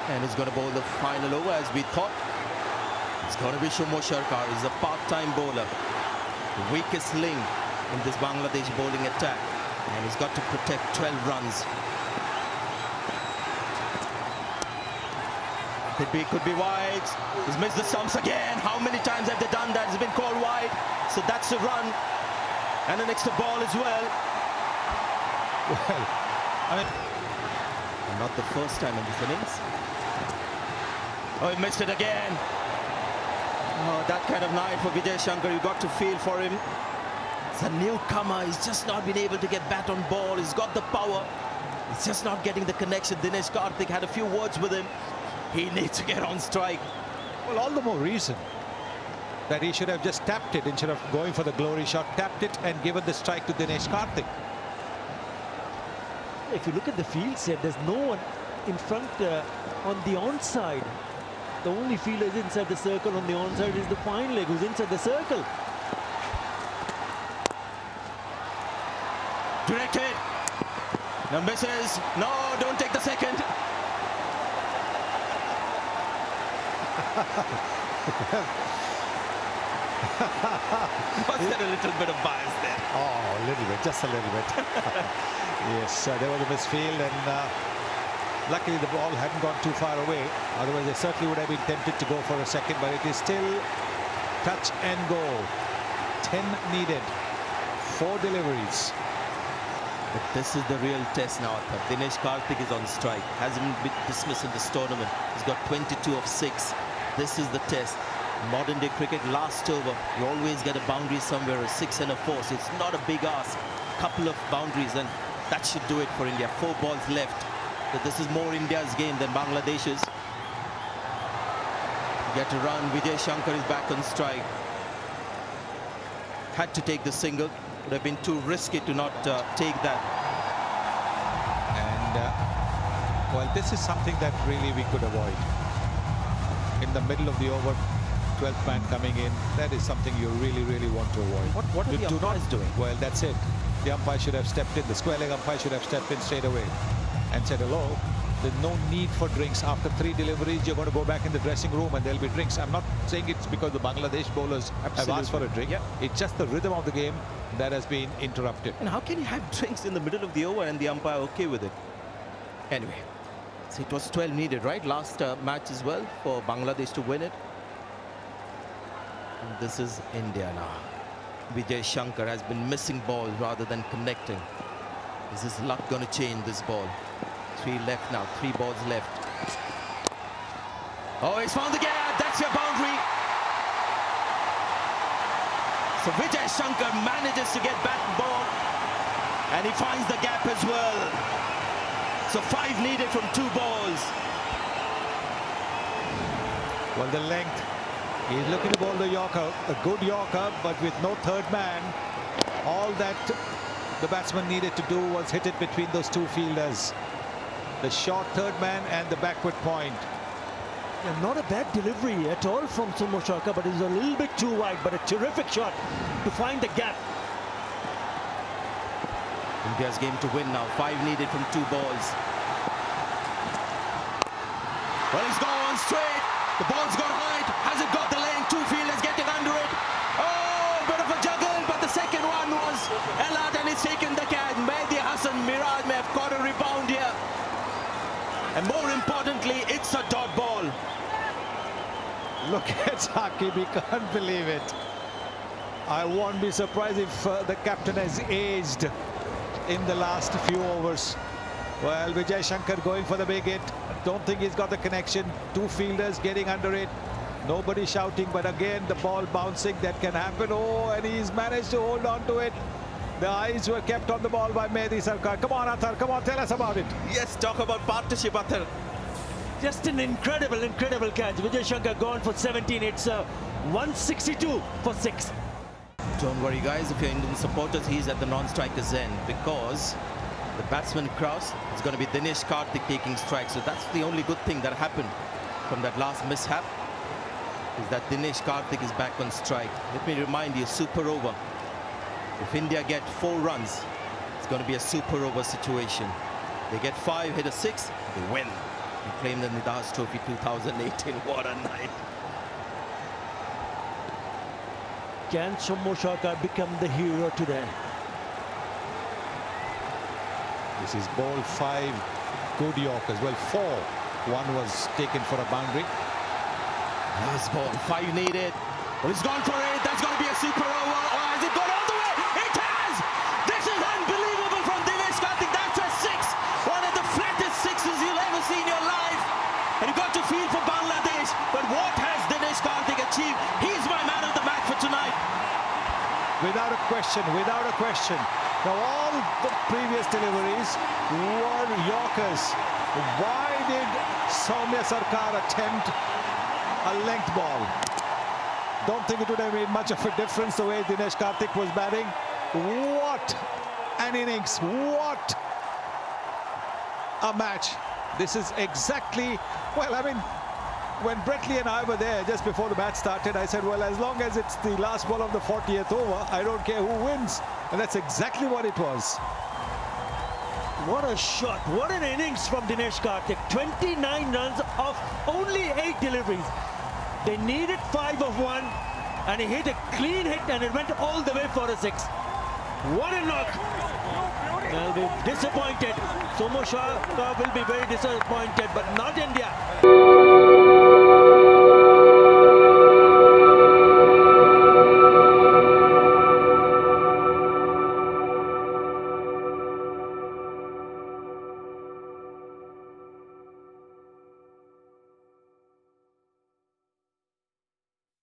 And he's going to bowl the final over as we thought. It's going to be Shomo Sharkar. He's a part-time bowler. The weakest link in this Bangladesh bowling attack. And he's got to protect 12 runs. Could be wide. He's missed the stumps again. How many times have they done that? It's been called wide. So that's a run. And an extra ball as well. Well, I mean, not the first time in this innings. Oh, he missed it again. Oh, that kind of night for Vijay Shankar. You got to feel for him. It's a newcomer. He's just not been able to get bat on ball. He's got the power. He's just not getting the connection. Dinesh Karthik had a few words with him. He needs to get on strike. well, all the more reason that he should have just tapped it instead of going for the glory shot. Tapped it and given the strike to Dinesh Karthik. If you look at the field set, there's no one in front on the onside. The only fielder is inside the circle. On the onside is the fine leg who's inside the circle. Directed. Now misses. No, don't take the second. Was there a little bit of bias there? Oh, a little bit, just a little bit. Yes, there was a misfield, and luckily the ball hadn't gone too far away. Otherwise, they certainly would have been tempted to go for a second, but it is still touch and go. 10 needed, 4 deliveries. But this is the real test now. Dinesh Karthik is on strike. Hasn't been dismissed in this tournament. He's got 22 of 6. This is the test. Modern day cricket, last over, you always get a boundary somewhere, a 6 and a 4. So it's not a big ask. Couple of boundaries, and that should do it for India. 4 balls left. So this is more India's game than Bangladesh's. Get a run. Vijay Shankar is back on strike. Had to take the single. Would have been too risky to not take that. And well, this is something that really we could avoid. In the middle of the over, 12th man coming in, that is something you really want to avoid. What are the umpires doing? Well, that's it. The umpire should have stepped in. The square leg umpire should have stepped in straight away and said, hello, there's no need for drinks. After 3 deliveries, you're going to go back in the dressing room and there'll be drinks. I'm not saying it's because the Bangladesh bowlers have asked for a drink. Yep. It's just the rhythm of the game that has been interrupted. And how can you have drinks in the middle of the over and the umpire okay with it? Anyway, so it was 12 needed, right? Last match as well for Bangladesh to win it. And this is India now. Vijay Shankar has been missing balls rather than connecting. Is his luck going to change this ball? 3 left now, 3 balls left. Oh, he's found the gap. That's your boundary. So Vijay Shankar manages to get back ball, and he finds the gap as well. So 5 needed from 2 balls. Well, the length. He's looking to bowl the Yorker, a good Yorker, but with no third man. All that the batsman needed to do was hit it between those 2 fielders. The short third man and the backward point. And not a bad delivery at all from Shomo Sharkar, but it was a little bit too wide, but a terrific shot to find the gap. India's game to win now. 5 needed from 2 balls. Well, he's gone straight. The ball's got height. Has it got the length? 2 fielders getting under it. Oh, bit of a juggle, but the second one was Elad, and he's taken the catch. Mehdi Hassan Miraj may have caught a rebound here. And more importantly, it's a dot ball. Look at Saqib, he can't believe it. I won't be surprised if the captain has aged in the last few overs. Well, Vijay Shankar going for the big hit. Don't think he's got the connection. 2 fielders getting under it. Nobody shouting, but again, the ball bouncing, that can happen. Oh, and he's managed to hold on to it. The eyes were kept on the ball by Mehdi Sarkar. Come on, Athar, come on, tell us about it. Yes, talk about partnership, Athar. Just an incredible catch. Vijay Shankar gone for 17. It's 162 for 6. Don't worry, guys. If you're Indian supporters, he's at the non-striker's end because the batsman cross is going to be Dinesh Karthik taking strike. So that's the only good thing that happened from that last mishap, is that Dinesh Karthik is back on strike. Let me remind you, super over. If India get 4 runs, it's going to be a super over situation. They get 5, hit a 6, they win. He claimed the Nidahas Trophy 2018. What a night. Can Soumya Sarkar become the hero today? This is ball 5, good Yorkers. Well, 4. One was taken for a boundary. Last ball, 5 needed. Oh, he's gone for it. That's going to be a super over. Or has it gone all the way? It has! This is unbelievable from Dinesh Karthik. That's a 6. One of the flattest sixes you'll ever see in your life. And he got to feel for Bangladesh. But what has Dinesh Karthik achieved? He's my man of the match for tonight. Without a question, without a question. Now, all the previous deliveries were Yorkers. Why did Soumya Sarkar attempt a length ball? Don't think it would have made much of a difference the way Dinesh Karthik was batting. What an innings! What a match! This is exactly, well, I mean, when Brett Lee and I were there just before the match started, I said, well, as long as it's the last ball of the 40th over, I don't care who wins. And that's exactly what it was. What a shot, what an innings from Dinesh Karthik. 29 runs off only 8 deliveries. They needed 5 of 1 and he hit a clean hit and it went all the way for a 6. What a knock. They'll be disappointed. Soumya Sarkar will be very disappointed, but not India.